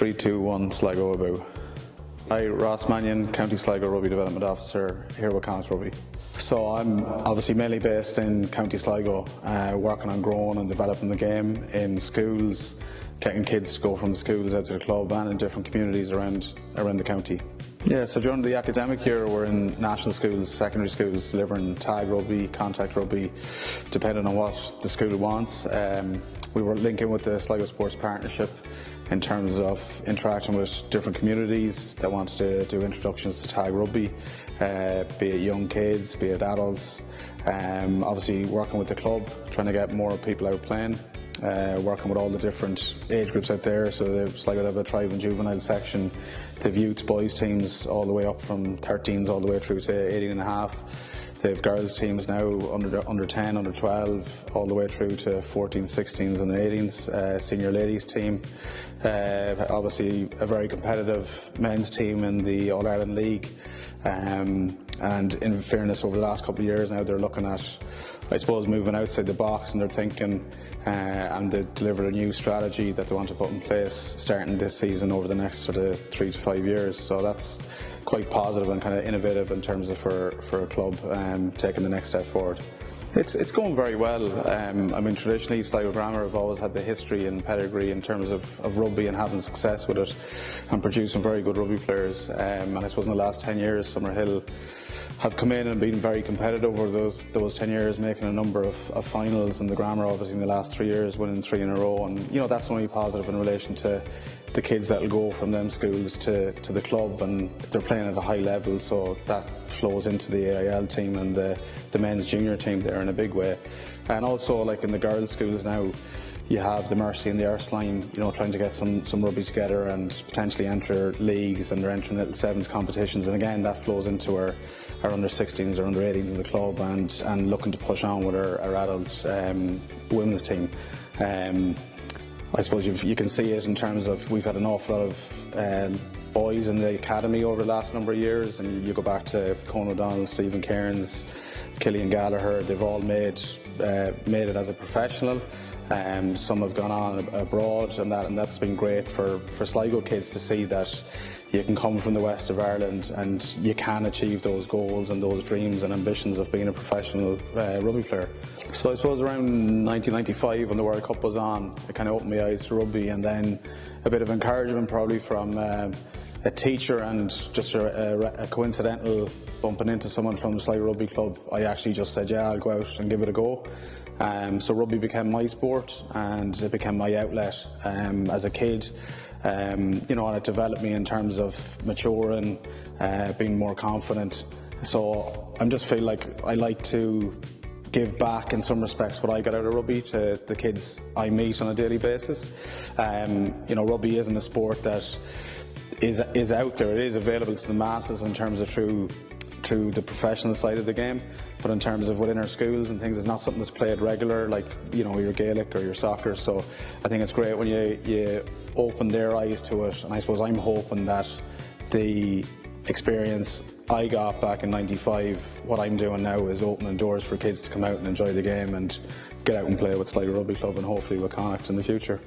3, 2, 1, Sligo RDO. Hi, Ross Mannion, Co.Sligo Rugby Development Officer here with Connacht Rugby. So I'm obviously mainly based in County Sligo, working on growing and developing the game in schools, getting kids to go from the schools out to the club and in different communities around the county. Yeah, so during the academic year we're in national schools, secondary schools, delivering tag rugby, contact rugby, depending on what the school wants. We were linking with the Sligo Sports Partnership in terms of interaction with different communities that wanted to do introductions to tag rugby, be it young kids, be it adults. Obviously working with the club, trying to get more people out playing. Working with all the different age groups out there, so there's like a tribe and juvenile section, they've youth boys teams all the way up from 13s all the way through to 18 and a half. They have girls teams now under 10, under 12, all the way through to 14s, 16s and 18s, senior ladies team. Obviously a very competitive men's team in the All-Ireland League. And in fairness, over the last couple of years now they're looking at, I suppose, moving outside the box, and they're thinking and they've delivered a new strategy that they want to put in place starting this season over the next sort of 3 to 5 years. So that's quite positive and kind of innovative in terms of for a club taking the next step forward. It's going very well. I mean, traditionally Sligo Grammar have always had the history and pedigree in terms of rugby and having success with it and producing very good rugby players. And I suppose in the last 10 years Summerhill have come in and been very competitive over those 10 years, making a number of finals, and the Grammar obviously in the last 3 years winning 3 in a row. And you know, that's only positive in relation to the kids that'll go from them schools to the club, and they're playing at a high level, so that flows into the AIL team and the men's junior team there in a big way. And also, like in the girls' schools now, you have the Mercy and the Erskine, you know, trying to get some rugby together and potentially enter leagues, and they're entering little sevens competitions, and again that flows into our under 16s or under 18s in the club, and looking to push on with our adult women's team. I suppose you can see it in terms of we've had an awful lot of boys in the academy over the last number of years, and you go back to Conor O'Donnell, Stephen Cairns, Killian Gallagher, they've all made it as a professional. Some have gone on abroad, and that's been great for Sligo kids to see that you can come from the west of Ireland and you can achieve those goals and those dreams and ambitions of being a professional rugby player. So I suppose around 1995 when the World Cup was on, it kind of opened my eyes to rugby, and then a bit of encouragement probably from a teacher and just a coincidental bumping into someone from the Sligo Rugby Club. I actually just said, yeah, I'll go out and give it a go. So rugby became my sport, and it became my outlet as a kid. You know, and it developed me in terms of maturing, being more confident. So I just feel like I like to give back in some respects what I got out of rugby to the kids I meet on a daily basis. You know, rugby isn't a sport that is out there. It is available to the masses in terms of through the professional side of the game, but in terms of within our schools and things, it's not something that's played regular like, you know, your Gaelic or your soccer. So I think it's great when you open their eyes to it, and I suppose I'm hoping that the experience I got back in '95, what I'm doing now is opening doors for kids to come out and enjoy the game and get out and play with Sligo Rugby Club and hopefully with Connacht in the future.